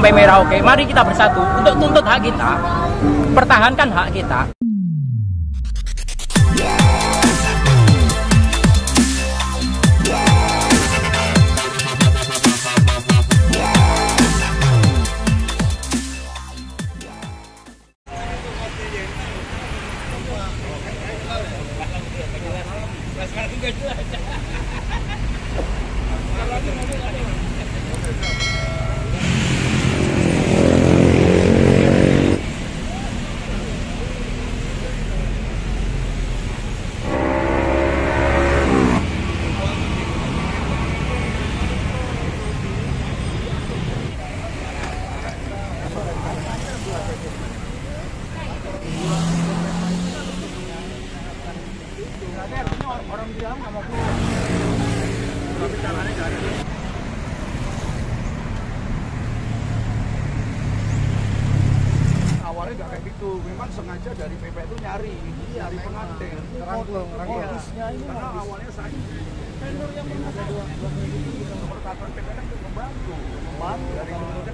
Partai Merauke, mari kita bersatu untuk tuntut hak kita, pertahankan hak kita. Orang bilang nggak mau pulang, tapi caranya nggak ada. Awalnya nggak kayak gitu, memang sengaja dari PP itu nyari pengantin, modusnya ini. Karena awalnya saya vendor yang ada dua peraturan PP kan membantu dari kemudian.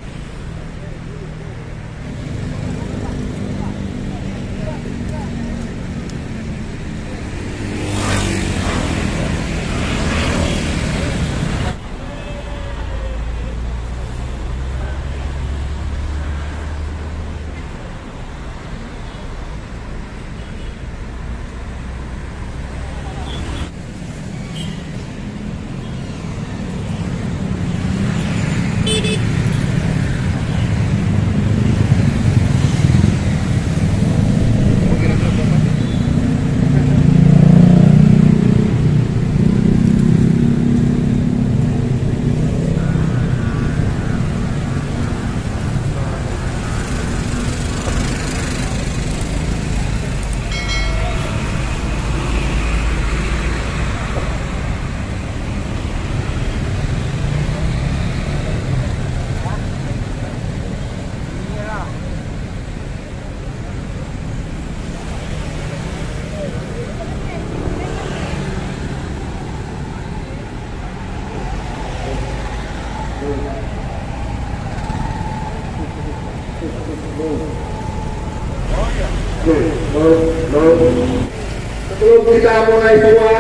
Sebelum kita mulai semua,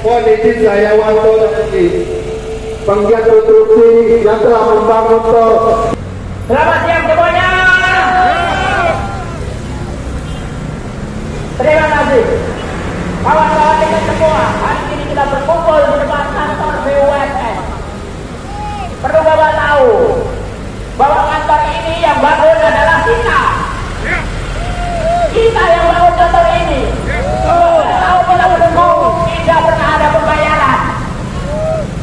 mohon izin saya Wanto Nanti, penggiat konstruksi yang telah membangun tol. Selamat siang semuanya. Terima kasih. Kawan-kawan kita semua, hari ini kita berkumpul di depan kantor BUMN. Perlu Bapak tahu bahwa kantor ini yang bangun adalah kita. Kita yang bangun kantor ini. Tahu kita menunggu, tidak pernah ada pembayaran.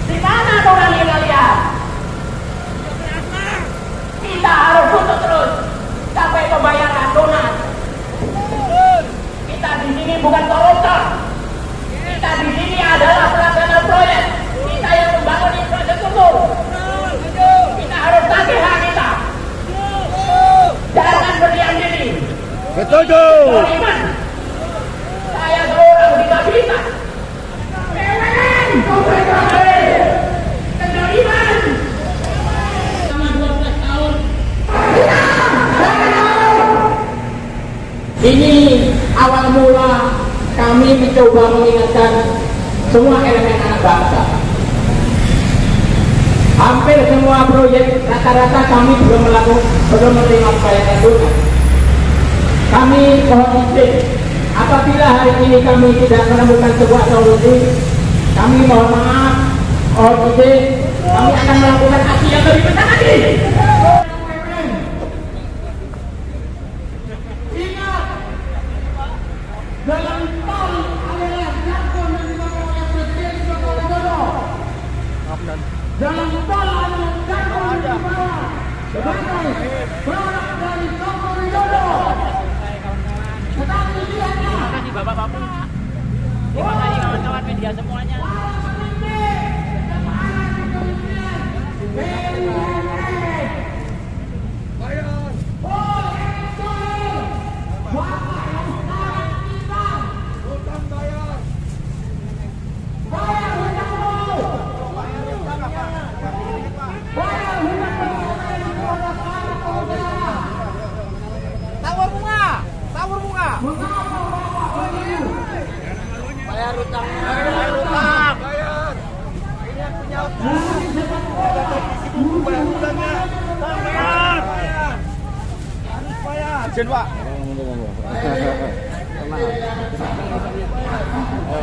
Di mana orangnya kalian? Kita harus tuntut terus sampai pembayaran lunas. Kita di sini bukan koruptor. Kita di sini adalah pelaksana proyek. Kita yang membangun infrastruktur. Kita harus tagih hak kita. Jangan berdiam diri. Setuju. Saya seorang disabilitas. PWN, Kendaliman. Selama 12 tahun. Ini awal mula kami mencoba mengingatkan semua elemen anak bangsa. Hampir semua proyek rata-rata kami belum menerima pembayaran lunas. Kami mohon izin, apabila hari ini kami tidak menemukan sebuah solusi, kami mohon maaf, mohon izin, kami akan melakukan aksi yang lebih besar lagi. Ingat, dalam tol adalah Jargon dan dibawa oleh Presiden Joko Widodo. Dalam tol adalah Jargon dan dibawa sebagai produk dari Joko Widodo. Terima kasih bapak-bapak. Terima kasih kawan-kawan media semuanya. Izin Pak.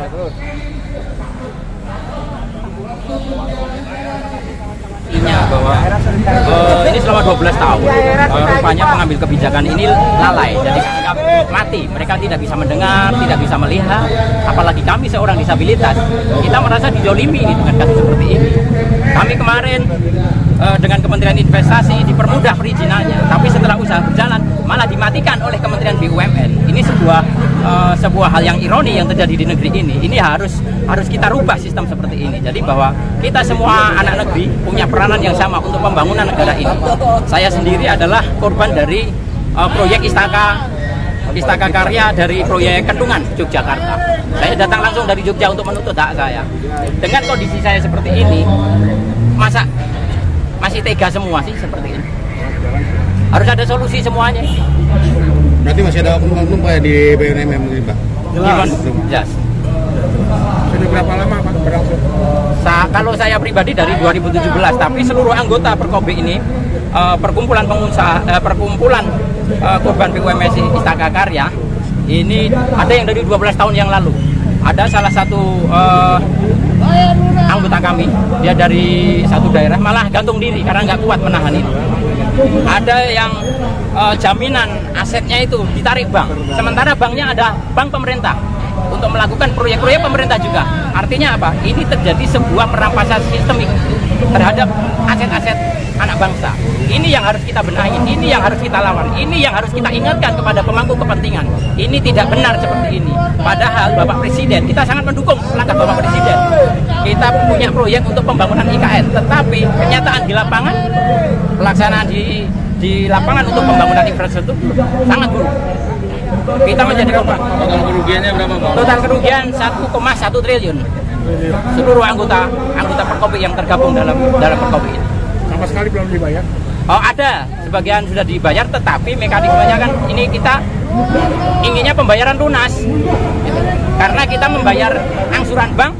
Terus. Bahwa ini selama 12 tahun rupanya pengambil kebijakan ini lalai, jadi anggap mati. Mereka tidak bisa mendengar, tidak bisa melihat, apalagi kami seorang disabilitas, kita merasa dijolimi dengan kasus seperti ini. Kami kemarin dengan Kementerian Investasi dipermudah perizinannya, tapi setelah usaha berjalan malah dimatikan oleh Kementerian BUMN. Ini sebuah hal yang ironi yang terjadi di negeri ini. Ini harus kita rubah sistem seperti ini. Jadi bahwa kita semua anak negeri punya peranan yang sama untuk pembangunan negara ini. Saya sendiri adalah korban dari proyek Istaka Karya dari proyek Kendungan Yogyakarta. Saya datang langsung dari Jogja untuk menuntut hak saya. Dengan kondisi saya seperti ini, masa masih tega semua sih seperti ini? Harus ada solusi semuanya. Berarti masih ada oknum Pak ya di BUMN ini Pak? Jelas. Sudah berapa lama Pak berlangsung? Kalau saya pribadi dari 2017, tapi seluruh anggota Perkobe ini perkumpulan korban BUMN Istaka Karya ini ada yang dari 12 tahun yang lalu. Ada salah satu anggota kami, dia dari satu daerah malah gantung diri karena nggak kuat menahan ini. Ada yang jaminan asetnya itu ditarik bank, sementara banknya ada bank pemerintah untuk melakukan proyek-proyek pemerintah juga. Artinya apa? Ini terjadi sebuah perampasan sistemik terhadap aset-aset anak bangsa. Ini yang harus kita benahi, ini yang harus kita lawan, ini yang harus kita ingatkan kepada pemangku kepentingan. Ini tidak benar seperti ini. Padahal Bapak Presiden, kita sangat mendukung langkah Bapak Presiden. Kita punya proyek untuk pembangunan IKN, tetapi kenyataan di lapangan, pelaksanaan di lapangan untuk pembangunan infrastruktur sangat buruk. Kita menjadi korban. Total kerugiannya berapa Pak? Total kerugian 1,1 triliun. Seluruh anggota Perkobe yang tergabung dalam Perkobe ini. Sama sekali belum dibayar? Oh, ada, sebagian sudah dibayar, tetapi mekanismenya kan ini kita inginnya pembayaran lunas, gitu. Karena kita membayar angsuran bank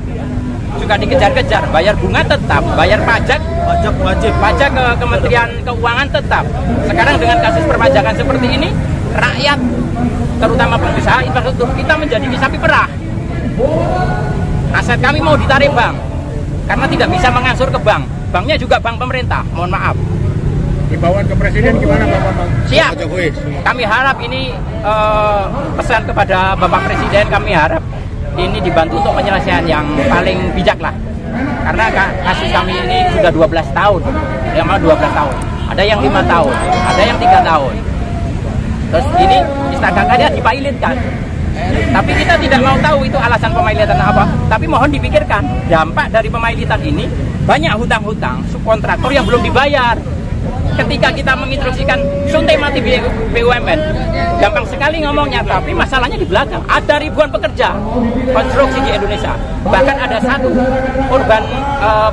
juga dikejar-kejar, bayar bunga tetap, bayar pajak wajib, pajak ke Kementerian Keuangan tetap. Sekarang dengan kasus perpajakan seperti ini, rakyat terutama pengusaha infrastruktur kita menjadi sapi perah. Aset kami mau ditarik bank karena tidak bisa mengangsur ke bank. Banknya juga bank pemerintah, mohon maaf. Himbauan ke Presiden gimana Bapak? Siap. Kami harap ini pesan kepada Bapak Presiden, kami harap ini dibantu untuk penyelesaian yang paling bijak lah. Karena kasus kami ini sudah 12 tahun, yang mau 12 tahun. Ada yang 5 tahun, ada yang 3 tahun. Terus ini Istaka Karya dipailitkan. Tapi kita tidak mau tahu itu alasan pemailitan apa. Tapi mohon dipikirkan dampak dari pemailitan ini, banyak hutang-hutang subkontraktor yang belum dibayar. Ketika kita menginstruksikan suntik mati BUMN, gampang sekali ngomongnya, tapi masalahnya di belakang. Ada ribuan pekerja konstruksi di Indonesia. Bahkan ada satu korban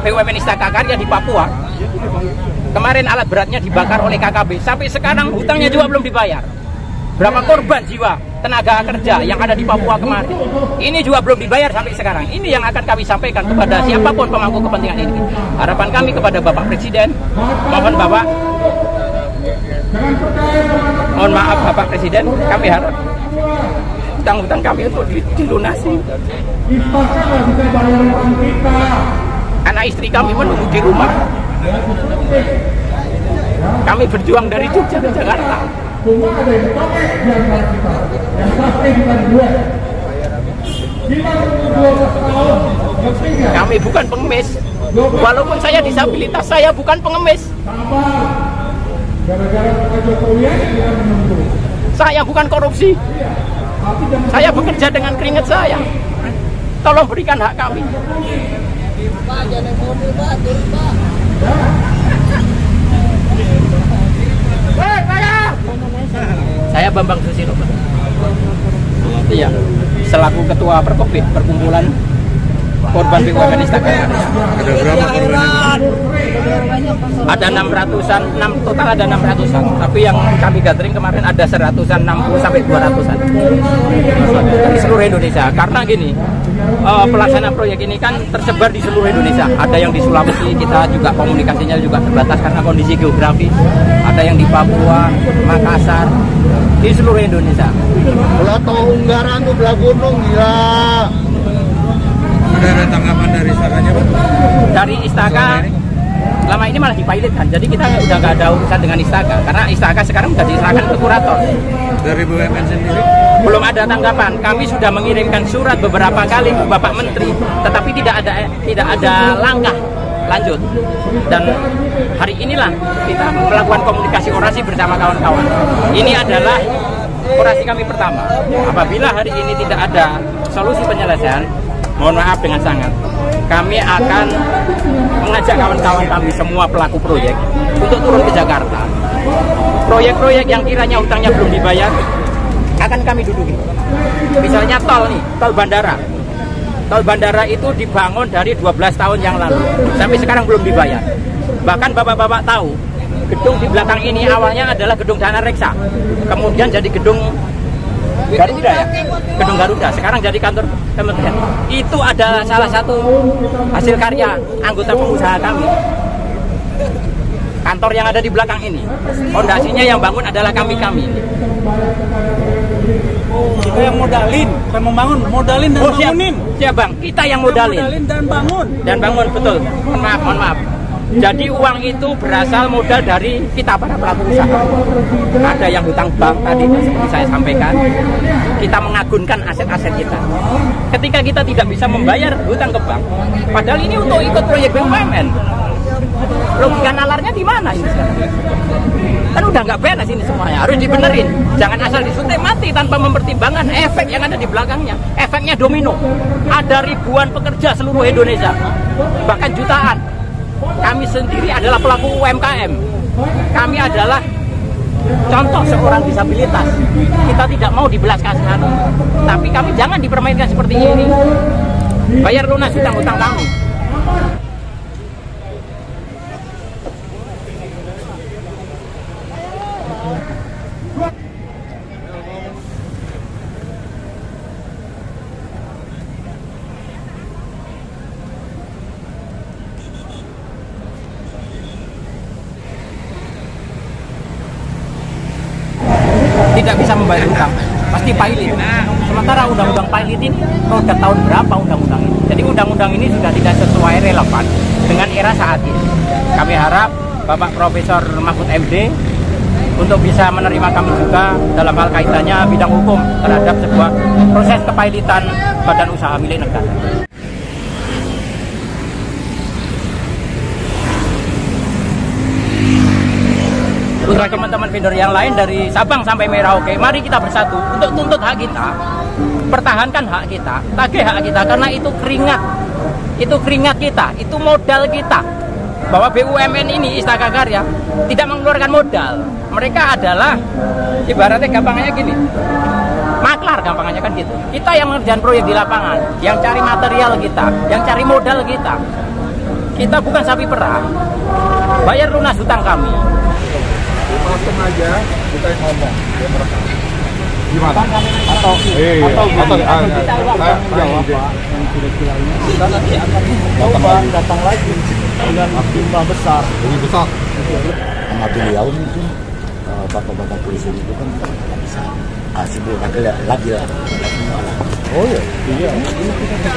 BUMN Istaka Karya di Papua. Kemarin alat beratnya dibakar oleh KKB. Sampai sekarang hutangnya juga belum dibayar. Berapa korban jiwa tenaga kerja yang ada di Papua kemarin, ini juga belum dibayar sampai sekarang. Ini yang akan kami sampaikan kepada siapapun pemangku kepentingan ini. Harapan kami kepada Bapak Presiden, mohon maaf Bapak Presiden, kami harap hutang-hutang kami untuk dilunasi. Karena istri kami menunggu di rumah. Kami berjuang dari Jogja ke Jakarta. Semua ada yang pakai di antara kita, yang pasti bukan dua. Kita 12 tahun, kami bukan pengemis. Walaupun saya disabilitas, saya bukan pengemis. Gara-gara Pak Jokowi kita menunggu. Saya bukan korupsi. Saya bekerja dengan keringat saya. Tolong berikan hak kami. Pak, jangan mobil Pak, turun Pak. Saya Bambang Susilo, Pak. Iya, selaku ketua Perkobe, perkumpulan korban BUMN Istaka Karya. Ada berapa korban? Ada 600-an, total ada 600-an. Tapi yang kami gathering kemarin ada 100-an, 60 sampai 200-an dari seluruh Indonesia. Karena gini, pelaksana proyek ini kan tersebar di seluruh Indonesia. Ada yang di Sulawesi, kita juga komunikasinya juga terbatas karena kondisi geografi. Ada yang di Papua, Makassar, di seluruh Indonesia. Belah tol Unggaran tuh belah gunung gila. Ada tanggapan dari Istakanya, Pak? Dari Istaka lama ini malah dipilot kan, jadi kita udah nggak ada urusan dengan Istaka karena Istaka sekarang sudah diserahkan ke kurator. Dari BUMN sendiri? Belum ada tanggapan. Kami sudah mengirimkan surat beberapa kali ke Bapak Menteri, tetapi tidak ada langkah lanjut. Dan hari inilah kita melakukan komunikasi orasi bersama kawan-kawan. Ini adalah orasi kami pertama. Apabila hari ini tidak ada solusi penyelesaian, mohon maaf dengan sangat, kami akan mengajak kawan-kawan kami semua pelaku proyek untuk turun ke Jakarta. Proyek-proyek yang kiranya hutangnya belum dibayar akan kami duduki. Misalnya tol nih, tol bandara. Tol bandara itu dibangun dari 12 tahun yang lalu, sampai sekarang belum dibayar. Bahkan bapak-bapak tahu, gedung di belakang ini awalnya adalah gedung Dana Reksa, kemudian jadi gedung Garuda ya, gedung Garuda. Sekarang jadi kantor kementerian. Itu adalah salah satu hasil karya anggota pengusaha kami. Kantor yang ada di belakang ini, fondasinya yang bangun adalah kami-kami. Kita yang modalin, bukan membangun, modalin dan bangunin. Siap bang, kita yang modalin. Dan bangun. Dan bangun, betul. Mohon maaf. Jadi uang itu berasal modal dari kita para pelaku usaha. Ada yang hutang bank tadi seperti saya sampaikan. Kita mengagunkan aset-aset kita. Ketika kita tidak bisa membayar hutang ke bank, padahal ini untuk ikut proyek BUMN. Logika nalarnya di mana ini sekarang? Kan udah nggak beres ini semuanya, harus dibenerin. Jangan asal disuntik mati tanpa mempertimbangkan efek yang ada di belakangnya. Efeknya domino. Ada ribuan pekerja seluruh Indonesia, bahkan jutaan. Kami sendiri adalah pelaku UMKM. Kami adalah contoh seorang disabilitas. Kita tidak mau dibelas kasihan, tapi kami jangan dipermainkan seperti ini. Bayar lunas hutang-hutang kami. Tidak bisa membayar hutang, pasti pilot. Sementara undang-undang pilot ini udah tahun berapa undang-undang ini? Jadi undang-undang ini sudah tidak sesuai relevan dengan era saat ini. Kami harap Bapak Profesor Mahfud MD untuk bisa menerima kami juga dalam hal kaitannya bidang hukum terhadap sebuah proses kepilotan badan usaha milik negara. Untuk teman-teman vendor yang lain dari Sabang sampai Merauke, mari kita bersatu untuk tuntut hak kita, pertahankan hak kita, tagih hak kita, karena itu keringat kita, itu modal kita. Bahwa BUMN ini Istaka Karya tidak mengeluarkan modal, mereka adalah ibaratnya gampangannya gini, maklar gampangannya kan gitu. Kita yang mengerjakan proyek di lapangan, yang cari material kita, yang cari modal kita. Kita bukan sapi perah, bayar lunas hutang kami. Langsung aja kita ngomong, dia merekam. Gimana? Atau kita nanti akan coba datang lagi dengan jumlah besar. Lebih besar. Sama beliau itu bapak-bapak polisi itu kan nggak bisa kasih lagi lah. Oh ya, iya. Ini kita